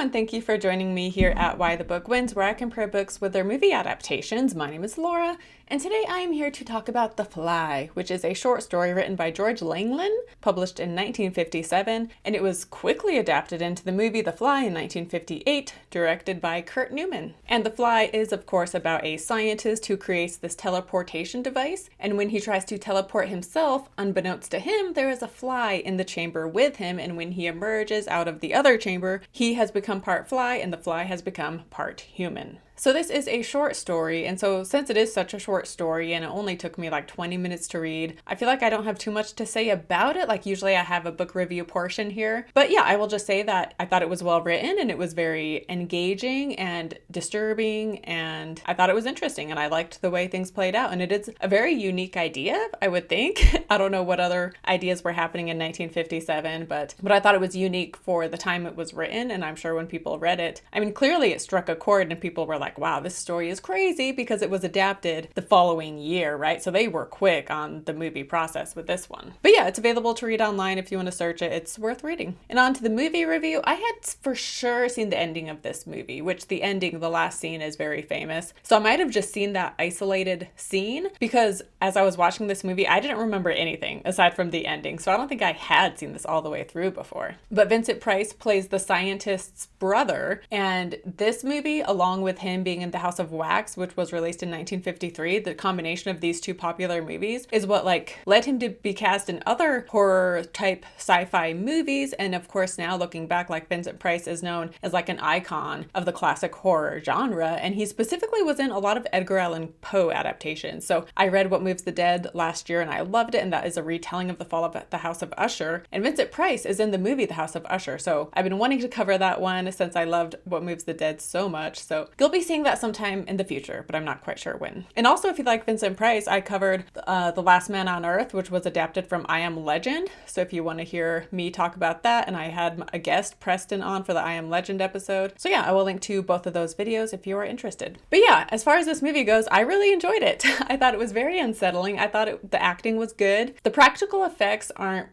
and thank you for joining me here at Why the Book Wins, where I compare books with their movie adaptations. My name is Laura, and today I am here to talk about The Fly, which is a short story written by George Langland, published in 1957, and it was quickly adapted into the movie The Fly in 1958, directed by Kurt Newman. And The Fly is, of course, about a scientist who creates this teleportation device, and when he tries to teleport himself, unbeknownst to him, there is a fly in the chamber with him, and when he emerges out of the other chamber, he has become part fly and the fly has become part human. So this is a short story, and so since it is such a short story and it only took me like 20 minutes to read, I feel like I don't have too much to say about it. Like usually I have a book review portion here. But yeah, I will just say that I thought it was well written and it was very engaging and disturbing, and I thought it was interesting and I liked the way things played out. And it is a very unique idea, I would think. I don't know what other ideas were happening in 1957, but I thought it was unique for the time it was written, and I'm sure when people read it, I mean, clearly it struck a chord and people were like, wow, this story is crazy, because it was adapted the following year, right? So they were quick on the movie process with this one. But yeah, it's available to read online if you want to search it. It's worth reading. And on to the movie review. I had for sure seen the ending of this movie, which the ending, the last scene, is very famous. So I might have just seen that isolated scene, because as I was watching this movie, I didn't remember anything aside from the ending. So I don't think I had seen this all the way through before. But Vincent Price plays the scientist's brother, and this movie, along with him being in The House of Wax, which was released in 1953, the combination of these two popular movies is what led him to be cast in other horror type sci-fi movies. And of course, now looking back, Vincent Price is known as an icon of the classic horror genre, and he specifically was in a lot of Edgar Allan Poe adaptations. So I read What Moves the Dead last year and I loved it, and that is a retelling of the fall of the House of Usher, and Vincent Price is in the movie The House of Usher. So I've been wanting to cover that one since I loved What Moves the Dead so much. So you'll be seeing that sometime in the future, but I'm not quite sure when. And also, if you like Vincent Price, I covered The Last Man on Earth, which was adapted from I Am Legend. So if you want to hear me talk about that, and I had a guest, Preston, on for the I Am Legend episode. So yeah, I will link to both of those videos if you are interested. But yeah, as far as this movie goes, I really enjoyed it. I thought it was very unsettling. I thought the acting was good. The practical effects aren't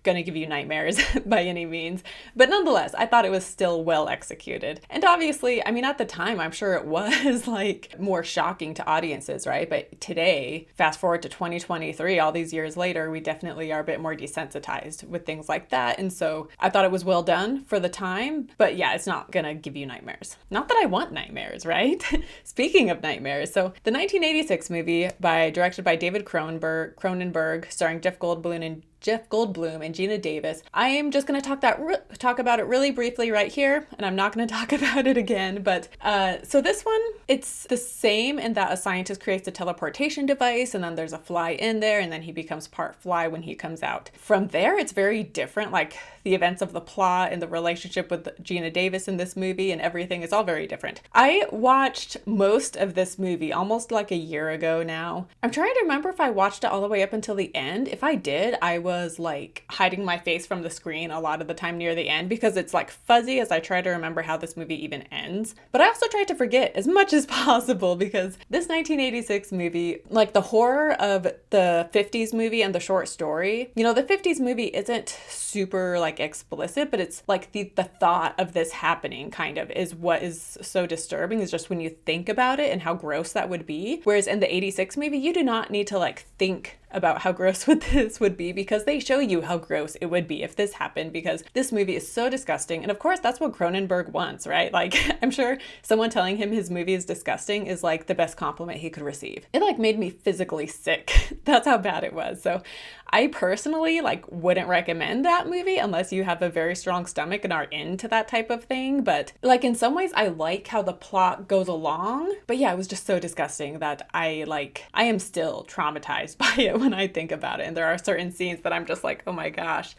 gonna give you nightmares by any means, but nonetheless, I thought it was still well executed. And obviously, I mean, at the time, I'm sure it was more shocking to audiences, right? But today, fast forward to 2023, all these years later, we definitely are a bit more desensitized with things like that. And so I thought it was well done for the time, but yeah, it's not gonna give you nightmares. Not that I want nightmares, right? Speaking of nightmares, so the 1986 movie directed by David Cronenberg, starring Jeff Goldblum and Gina Davis. I am just going to talk about it really briefly right here, and I'm not going to talk about it again. But so this one, it's the same in that a scientist creates a teleportation device, and then there's a fly in there, and then he becomes part fly when he comes out. From there, it's very different. The events of the plot and the relationship with Gina Davis in this movie and everything is all very different. I watched most of this movie almost a year ago now. I'm trying to remember if I watched it all the way up until the end. If I did, I was hiding my face from the screen a lot of the time near the end, because it's fuzzy as I try to remember how this movie even ends. But I also tried to forget as much as possible, because this 1986 movie, the horror of the 50s movie and the short story, the 50s movie isn't super explicit, but it's the thought of this happening kind of is what is so disturbing, is just when you think about it and how gross that would be. Whereas in the 86 movie, you do not need to think about how gross this would be, because they show you how gross it would be if this happened, because this movie is so disgusting. And of course, that's what Cronenberg wants, right? I'm sure someone telling him his movie is disgusting is the best compliment he could receive. It made me physically sick. That's how bad it was. So I personally wouldn't recommend that movie unless you have a very strong stomach and are into that type of thing. But in some ways, I like how the plot goes along. But yeah, it was just so disgusting that I am still traumatized by it when I think about it. And there are certain scenes that I'm just oh my gosh.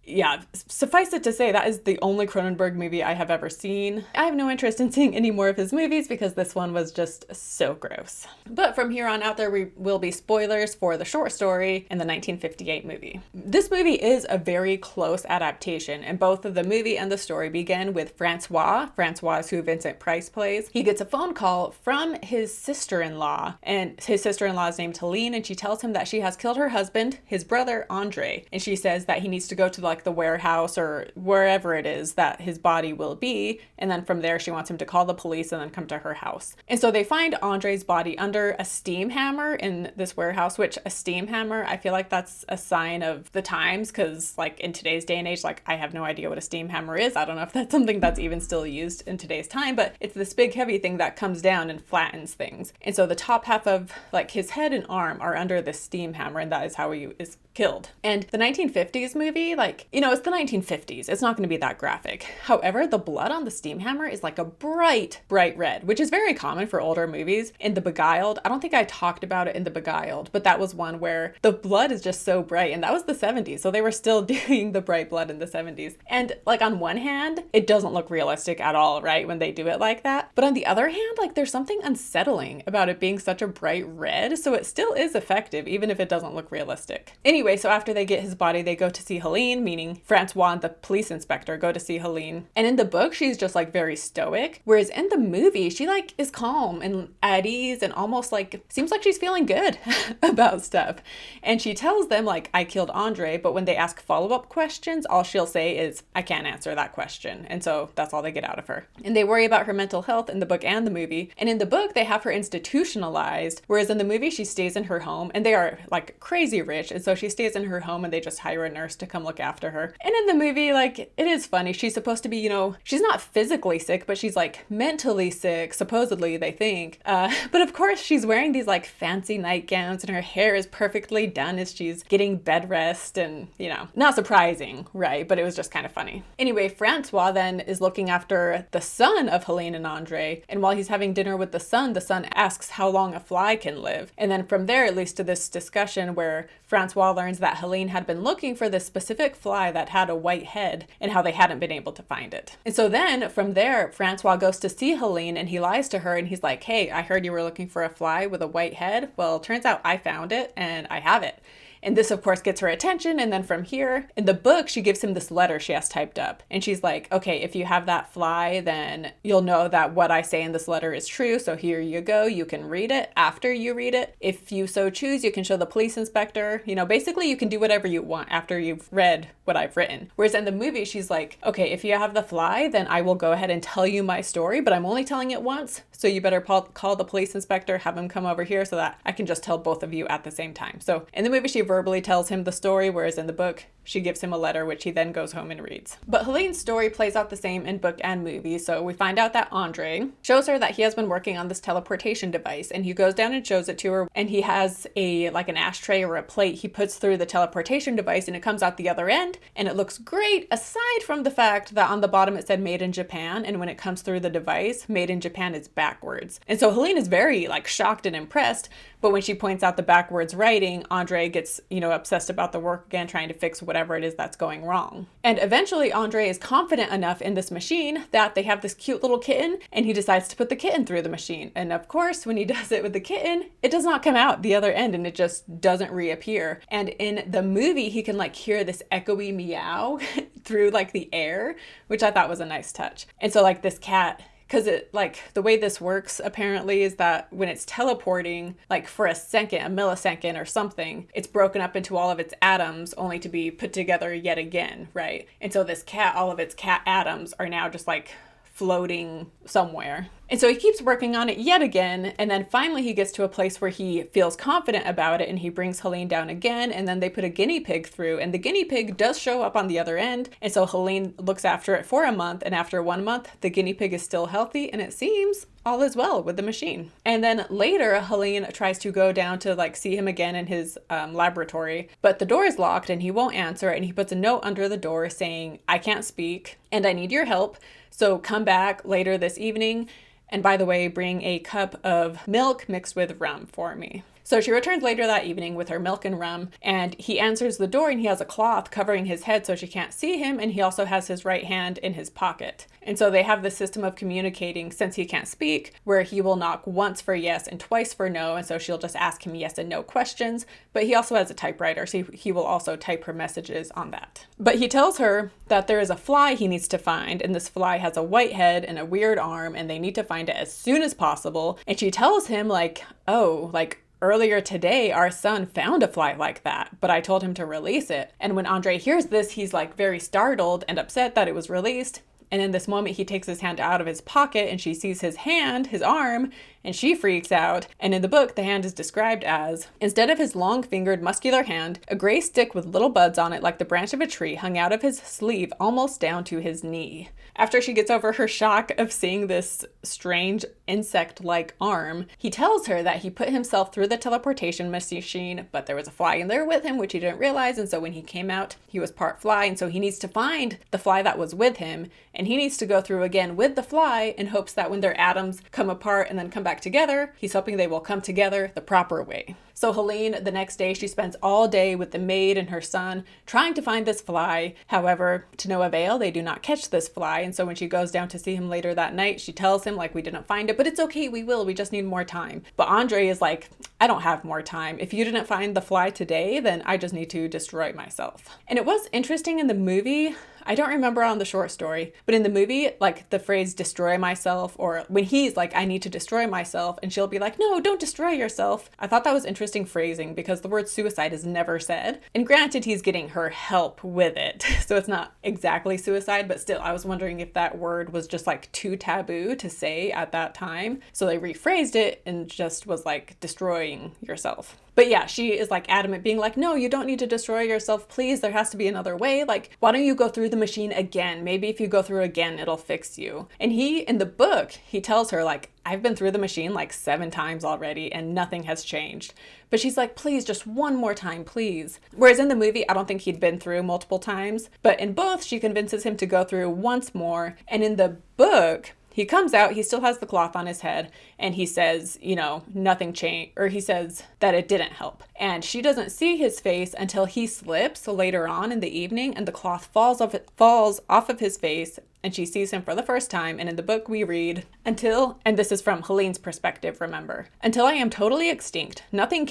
Yeah, suffice it to say, that is the only Cronenberg movie I have ever seen. I have no interest in seeing any more of his movies because this one was just so gross. But from here on out, there will be spoilers for the short story and the 1958 movie. This movie is a very close adaptation, and both of the movie and the story begin with Francois. Francois is who Vincent Price plays. He gets a phone call from his sister-in-law, and his sister-in-law is named Helene, and she tells him that she has killed her husband, his brother, Andre, and she says that he needs to go to like the warehouse or wherever it is that his body will be. And then from there, she wants him to call the police and then come to her house. And so they find Andre's body under a steam hammer in this warehouse, which a steam hammer, I feel like that's a sign of the times, because like in today's day and age, like I have no idea what a steam hammer is. I don't know if that's something that's even still used in today's time, but it's this big heavy thing that comes down and flattens things. And so the top half of like his head and arm are under this steam hammer, and that is how he is killed. And the 1950s movie, like, you know, it's the 1950s. It's not going to be that graphic. However, the blood on the steam hammer is like a bright red, which is very common for older movies. In The Beguiled, I don't think I talked about it in The Beguiled, but that was one where the blood is just so bright, and that was the 70s. So they were still doing the bright blood in the 70s. And like on one hand, it doesn't look realistic at all, right? When they do it like that. But on the other hand, like there's something unsettling about it being such a bright red. So it still is effective, even if it doesn't look realistic. Anyway, so after they get his body, they go to see Helene, meaning Francois and the police inspector go to see Helene. And in the book, she's just like very stoic. Whereas in the movie, she like is calm and at ease and almost like seems like she's feeling good about stuff. And she tells them like, I killed Andre, but when they ask follow-up questions, all she'll say is, I can't answer that question. And so that's all they get out of her. And they worry about her mental health in the book and the movie. And in the book, they have her institutionalized, whereas in the movie, she stays in her home, and they are like crazy rich. And so she stays in her home and they just hire a nurse to come look after her. And in the movie, like, it is funny. She's supposed to be, you know, she's not physically sick, but she's like mentally sick, supposedly, they think. But of course, she's wearing these like fancy nightgowns and her hair is perfectly done as she's getting bed rest, and, you know, not surprising, right? But it was just kind of funny. Anyway, Francois then is looking after the son of Helene and Andre. And while he's having dinner with the son asks how long a fly can live. And then from there, it leads to this discussion where Francois learns that Helene had been looking for this specific fly that had a white head and how they hadn't been able to find it. And so then from there, Francois goes to see Helene and he lies to her and he's like, hey, I heard you were looking for a fly with a white head. Well, turns out I found it and I have it. And this, of course, gets her attention. And then from here, in the book, she gives him this letter she has typed up. And she's like, okay, if you have that fly, then you'll know that what I say in this letter is true. So here you go. You can read it. After you read it, if you so choose, you can show the police inspector. You know, basically, you can do whatever you want after you've read what I've written. Whereas in the movie, she's like, okay, if you have the fly, then I will go ahead and tell you my story, but I'm only telling it once. So you better call the police inspector, have him come over here so that I can just tell both of you at the same time. So in the movie, she verbally tells him the story, whereas in the book, she gives him a letter, which he then goes home and reads. But Helene's story plays out the same in book and movie. So we find out that Andre shows her that he has been working on this teleportation device, and he goes down and shows it to her, and he has like an ashtray or a plate he puts through the teleportation device, and it comes out the other end, and it looks great, aside from the fact that on the bottom it said made in Japan, and when it comes through the device, made in Japan is backwards. And so Helene is very like shocked and impressed, but when she points out the backwards writing, Andre gets, you know, obsessed about the work again, trying to fix whatever it is that's going wrong. And eventually Andre is confident enough in this machine that they have this cute little kitten, and he decides to put the kitten through the machine. And of course, when he does it with the kitten, it does not come out the other end, and it just doesn't reappear. And in the movie, he can like hear this echoey meow through like the air, which I thought was a nice touch. And so like this cat, because it like the way this works apparently is that when it's teleporting, like for a second, a millisecond or something, it's broken up into all of its atoms only to be put together yet again, right? And so this cat, all of its cat atoms are now just like floating somewhere. And so he keeps working on it yet again, and then finally he gets to a place where he feels confident about it, and he brings Helene down again, and then they put a guinea pig through, and the guinea pig does show up on the other end, and so Helene looks after it for a month, and after 1 month, the guinea pig is still healthy, and it seems all is well with the machine. And then later, Helene tries to go down to like see him again in his laboratory, but the door is locked, and he won't answer, and he puts a note under the door saying, I can't speak, and I need your help, so come back later this evening. And by the way, bring a cup of milk mixed with rum for me. So she returns later that evening with her milk and rum, and he answers the door, and he has a cloth covering his head so she can't see him, and he also has his right hand in his pocket. And so they have this system of communicating, since he can't speak, where he will knock once for yes and twice for no, and so she'll just ask him yes and no questions, but he also has a typewriter, so he will also type her messages on that. But he tells her that there is a fly he needs to find, and this fly has a white head and a weird arm, and they need to find it as soon as possible, and she tells him like, oh, like, earlier today, our son found a fly like that, but I told him to release it. And when Andre hears this, he's like very startled and upset that it was released. And in this moment, he takes his hand out of his pocket and she sees his hand, his arm, and she freaks out. And in the book, the hand is described as, instead of his long-fingered, muscular hand, a gray stick with little buds on it like the branch of a tree hung out of his sleeve almost down to his knee. After she gets over her shock of seeing this strange insect-like arm, he tells her that he put himself through the teleportation machine, but there was a fly in there with him, which he didn't realize. And so when he came out, he was part fly. And so he needs to find the fly that was with him. And he needs to go through again with the fly in hopes that when their atoms come apart and then come back together, he's hoping they will come together the proper way. So Helene, the next day, she spends all day with the maid and her son trying to find this fly. However, to no avail, they do not catch this fly. And so when she goes down to see him later that night, she tells him, like, we didn't find it, but it's okay, we will, we just need more time. But Andre is like, I don't have more time. If you didn't find the fly today, then I just need to destroy myself. And it was interesting in the movie, I don't remember on the short story, but in the movie, like the phrase destroy myself, or when he's like, I need to destroy myself, and she'll be like, no, don't destroy yourself. I thought that was interesting phrasing because the word suicide is never said. And granted, he's getting her help with it. So it's not exactly suicide, but still, I was wondering if that word was just like too taboo to say at that time. So they rephrased it and just was like destroying yourself. But yeah, she is like adamant, being like, no, you don't need to destroy yourself. Please, there has to be another way. Like, why don't you go through the machine again? Maybe if you go through again, it'll fix you. And he, in the book, he tells her like, I've been through the machine like 7 times already and nothing has changed. But she's like, please, just one more time, please. Whereas in the movie, I don't think he'd been through multiple times. But in both, she convinces him to go through once more. And in the book, he comes out, he still has the cloth on his head, and he says, you know, nothing changed, or he says that it didn't help. And she doesn't see his face until he slips later on in the evening, and the cloth falls off of his face, and she sees him for the first time. And in the book we read, until, and this is from Helene's perspective, remember, until I am totally extinct, nothing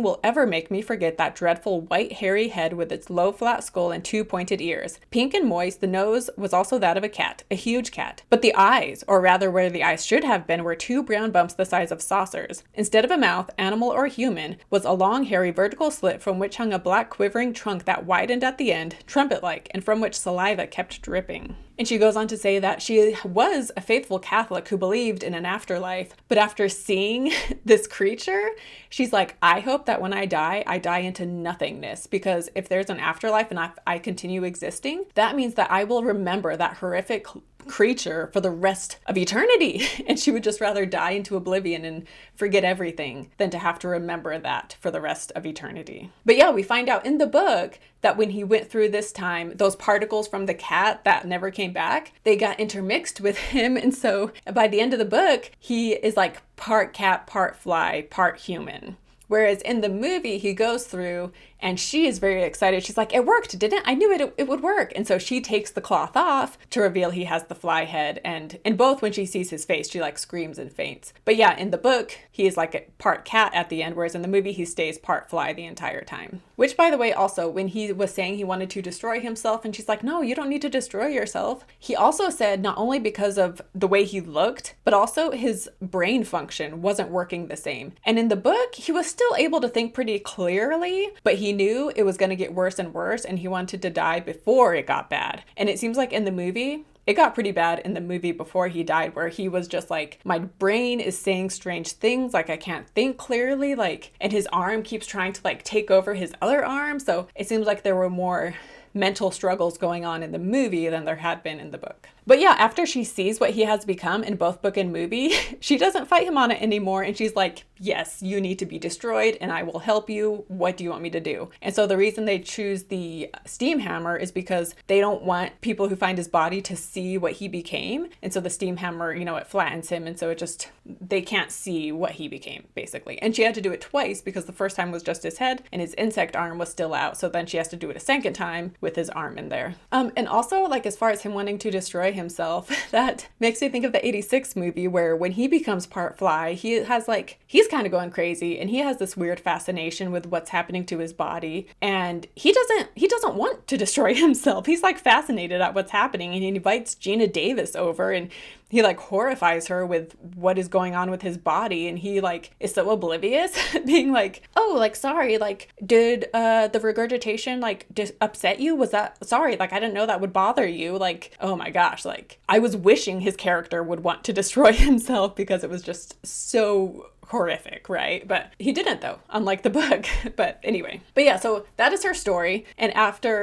will ever make me forget that dreadful white hairy head with its low flat skull and 2 pointed ears. Pink and moist, the nose was also that of a cat, a huge cat. But the eyes, or rather where the eyes should have been, were 2 brown bumps the size of saucers. Instead of a mouth, animal or human, was a long hairy vertical slit from which hung a black quivering trunk that widened at the end, trumpet-like, and from which saliva kept dripping. And she goes on to say that she was a faithful Catholic who believed in an afterlife. But after seeing this creature, she's like, I hope that when I die into nothingness. Because if there's an afterlife and I continue existing, that means that I will remember that horrific creature for the rest of eternity. And she would just rather die into oblivion and forget everything than to have to remember that for the rest of eternity. But yeah, we find out in the book that when he went through this time, those particles from the cat that never came back, they got intermixed with him. And so by the end of the book, he is like part cat, part fly, part human. Whereas in the movie, he goes through and she is very excited. She's like, it worked, didn't it? I knew it would work. And so she takes the cloth off to reveal he has the fly head. And in both, when she sees his face, she like screams and faints. But yeah, in the book, he is like a part cat at the end, whereas in the movie, he stays part fly the entire time. Which, by the way, also, when he was saying he wanted to destroy himself, and she's like, no, you don't need to destroy yourself. He also said not only because of the way he looked, but also his brain function wasn't working the same. And in the book, he was still able to think pretty clearly, but he knew it was going to get worse and worse, and he wanted to die before it got bad. And it seems like in the movie, it got pretty bad in the movie before he died, where he was just like, my brain is saying strange things, like I can't think clearly, like, and his arm keeps trying to like take over his other arm. So it seems like there were more mental struggles going on in the movie than there had been in the book. But yeah, after she sees what he has become in both book and movie, she doesn't fight him on it anymore. And she's like, yes, you need to be destroyed and I will help you. What do you want me to do? And so the reason they choose the steam hammer is because they don't want people who find his body to see what he became. And so the steam hammer, you know, it flattens him. And so it just, they can't see what he became, basically. And she had to do it twice because the first time was just his head and his insect arm was still out. So then she has to do it a second time with his arm in there. And also, like, as far as him wanting to destroy himself, that makes me think of the 86 movie where when he becomes part fly, he has like, he's kind of going crazy and he has this weird fascination with what's happening to his body. And he doesn't want to destroy himself. He's like fascinated at what's happening, and he invites Gina Davis over and he like horrifies her with what is going on with his body, and he like is so oblivious, being like, oh, like, sorry, like, did the regurgitation like upset you? Was that, sorry, like, I didn't know that would bother you. Like, oh my gosh, like, I was wishing his character would want to destroy himself because it was just so horrific, right? But he didn't, though, unlike the book. But anyway, but yeah, so that is her story. And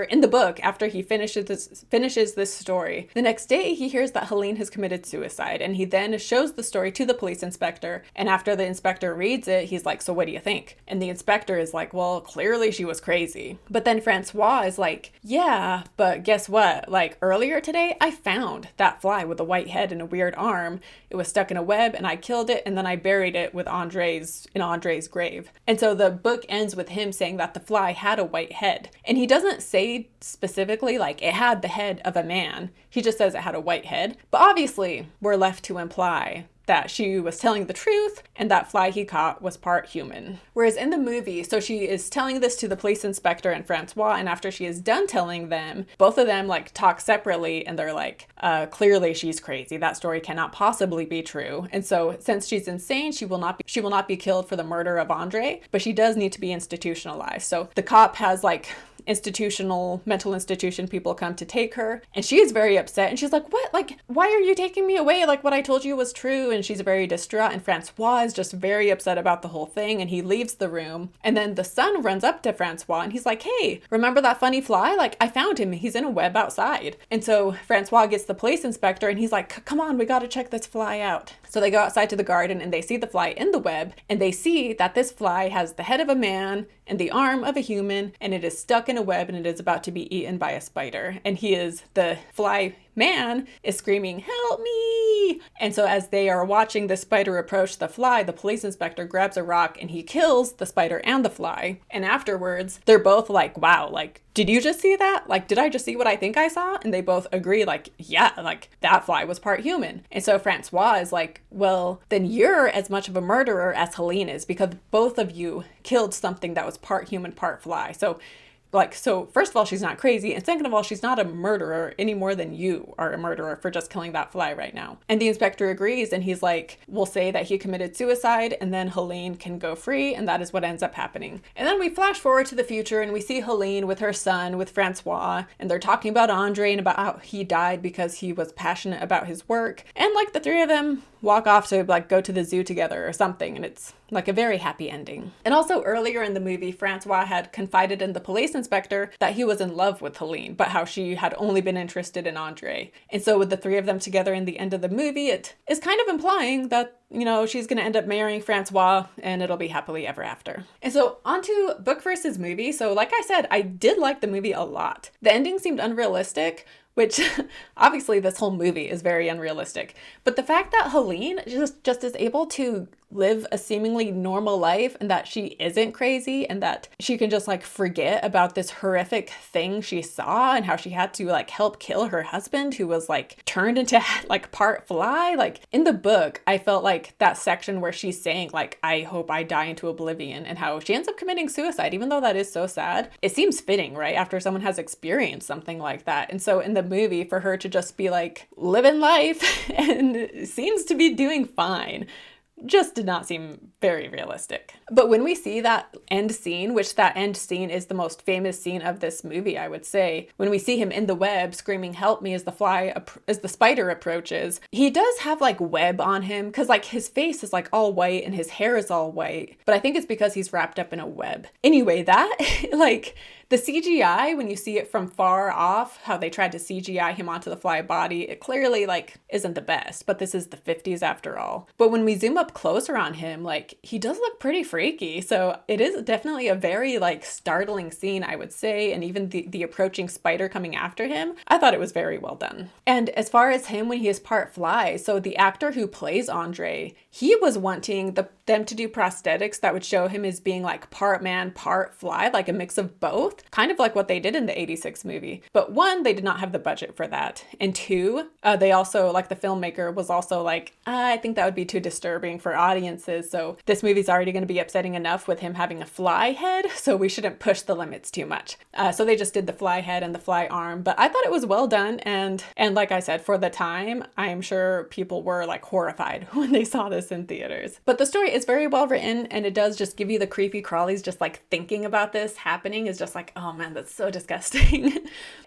in the book, after he finishes this story, the next day he hears that Helene has committed suicide, and he then shows the story to the police inspector. And after the inspector reads it, he's like, so what do you think? And the inspector is like, well, clearly she was crazy. But then Francois is like, yeah, but guess what? Like, earlier today, I found that fly with a white head and a weird arm. It was stuck in a web, and I killed it, and then I buried it with Andre's grave. And so the book ends with him saying that the fly had a white head. And he doesn't say specifically like it had the head of a man. He just says it had a white head. But obviously we're left to imply that she was telling the truth and that fly he caught was part human. Whereas in the movie, so she is telling this to the police inspector and Francois, and after she is done telling them, both of them like talk separately, and they're like, clearly she's crazy. That story cannot possibly be true. And so since she's insane, she will not be killed for the murder of Andre, but she does need to be institutionalized. So the cop has like mental institution people come to take her, and she is very upset, and she's like, what, like, why are you taking me away? Like, what I told you was true. And she's very distraught, and Francois is just very upset about the whole thing, and he leaves the room. And then the son runs up to Francois, and he's like, hey, remember that funny fly? Like, I found him, he's in a web outside. And so Francois gets the police inspector, and he's like, come on, we gotta check this fly out. So they go outside to the garden, and they see the fly in the web, and they see that this fly has the head of a man and the arm of a human, and it is stuck in a web, and it is about to be eaten by a spider. And the fly man is screaming, help me! And so as they are watching the spider approach the fly, the police inspector grabs a rock and he kills the spider and the fly. And afterwards, they're both like, wow, like, did you just see that? Like, did I just see what I think I saw? And they both agree, like, yeah, like, that fly was part human. And so Francois is like, well, then you're as much of a murderer as Helene is, because both of you killed something that was part human, part fly. So first of all, she's not crazy. And second of all, she's not a murderer any more than you are a murderer for just killing that fly right now. And the inspector agrees, and he's like, we'll say that he committed suicide, and then Helene can go free. And that is what ends up happening. And then we flash forward to the future, and we see Helene with her son, with Francois, and they're talking about Andre and about how he died because he was passionate about his work. And like the three of them walk off to like go to the zoo together or something, and it's like a very happy ending. And also earlier in the movie, Francois had confided in the police inspector that he was in love with Helene, but how she had only been interested in Andre. And so with the three of them together in the end of the movie, it is kind of implying that, you know, she's going to end up marrying Francois and it'll be happily ever after. And so onto book versus movie. So like I said, I did like the movie a lot. The ending seemed unrealistic, which obviously this whole movie is very unrealistic. But the fact that Helene just is able to live a seemingly normal life, and that she isn't crazy, and that she can just like forget about this horrific thing she saw, and how she had to like help kill her husband who was like turned into like part fly. Like in the book, I felt like that section where she's saying like, I hope I die into oblivion, and how she ends up committing suicide, even though that is so sad. It seems fitting, right? After someone has experienced something like that. And so in the movie, for her to just be like living life and seems to be doing fine, just did not seem very realistic. But when we see that end scene, which that end scene is the most famous scene of this movie, I would say, when we see him in the web screaming, help me, as the spider approaches, he does have like web on him, because like his face is like all white and his hair is all white, but I think it's because he's wrapped up in a web. Anyway, that like the CGI, when you see it from far off, how they tried to CGI him onto the fly body, it clearly like isn't the best, but this is the 50s after all. But when we zoom up closer on him, like he does look pretty freaky. So it is definitely a very like startling scene, I would say. And even the approaching spider coming after him, I thought it was very well done. And as far as him when he is part fly, so the actor who plays Andre, he was wanting them to do prosthetics that would show him as being like part man, part fly, like a mix of both, kind of like what they did in the 86 movie. But one, they did not have the budget for that. And two, they also, like the filmmaker was also like, I think that would be too disturbing for audiences. So this movie's already going to be upsetting enough with him having a fly head. So we shouldn't push the limits too much. So they just did the fly head and the fly arm. But I thought it was well done. And like I said, for the time, I am sure people were like horrified when they saw this in theaters. But the story is very well written, and it does just give you the creepy crawlies. Just like thinking about this happening is just like, oh man, that's so disgusting.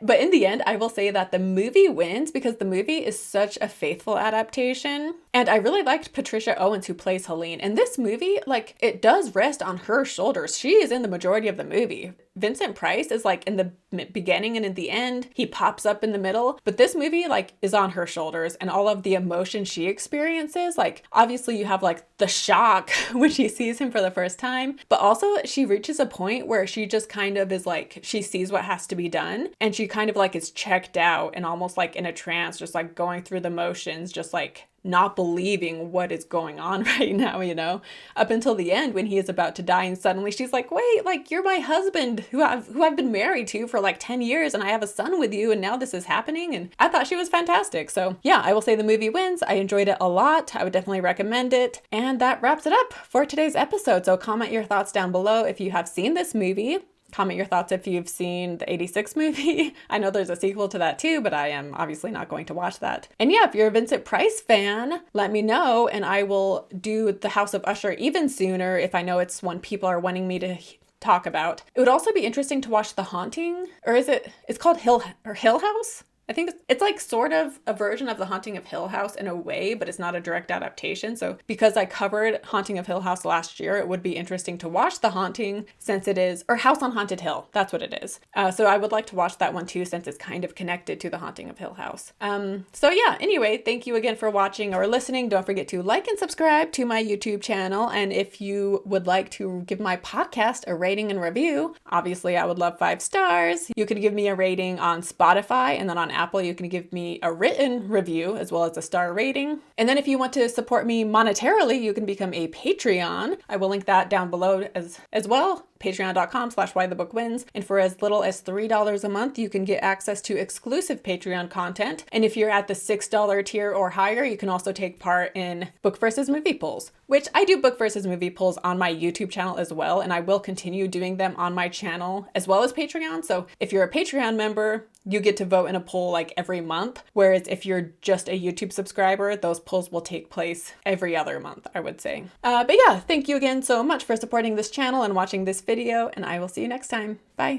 But in the end, I will say that the movie wins because the movie is such a faithful adaptation. And I really liked Patricia Owens, who plays Helene. And this movie, like, it does rest on her shoulders. She is in the majority of the movie. Vincent Price is like in the beginning and in the end. He pops up in the middle. But this movie like is on her shoulders, and all of the emotion she experiences. Like obviously you have like the shock when she sees him for the first time, but also she reaches a point where she just kind of is like, she sees what has to be done, and she kind of like is checked out and almost like in a trance, just like going through the motions, just like not believing what is going on right now, you know, up until the end when he is about to die. And suddenly she's like, wait, like you're my husband who I've been married to for like 10 years and I have a son with you, and now this is happening. And I thought she was fantastic. So yeah, I will say the movie wins. I enjoyed it a lot. I would definitely recommend it. And that wraps it up for today's episode. So comment your thoughts down below if you have seen this movie. Comment your thoughts if you've seen the 86 movie. I know there's a sequel to that too, but I am obviously not going to watch that. And yeah, if you're a Vincent Price fan, let me know and I will do The House of Usher even sooner if I know it's one people are wanting me to talk about. It would also be interesting to watch The Haunting, or it's called Hill House? I think it's like sort of a version of The Haunting of Hill House in a way, but it's not a direct adaptation. So because I covered Haunting of Hill House last year, it would be interesting to watch The Haunting since it is, or House on Haunted Hill. That's what it is. So I would like to watch that one too, since it's kind of connected to The Haunting of Hill House. So yeah, anyway, thank you again for watching or listening. Don't forget to like and subscribe to my YouTube channel. And if you would like to give my podcast a rating and review, obviously I would love 5 stars. You could give me a rating on Spotify, and then on Apple, you can give me a written review as well as a star rating. And then if you want to support me monetarily, you can become a Patreon. I will link that down below as well. Patreon.com/whythebookwins. And for as little as $3 a month, you can get access to exclusive Patreon content. And if you're at the $6 tier or higher, you can also take part in book versus movie polls, which I do book versus movie polls on my YouTube channel as well. And I will continue doing them on my channel as well as Patreon. So if you're a Patreon member, you get to vote in a poll like every month. Whereas if you're just a YouTube subscriber, those polls will take place every other month, I would say. But yeah, thank you again so much for supporting this channel and watching this video, and I will see you next time. Bye.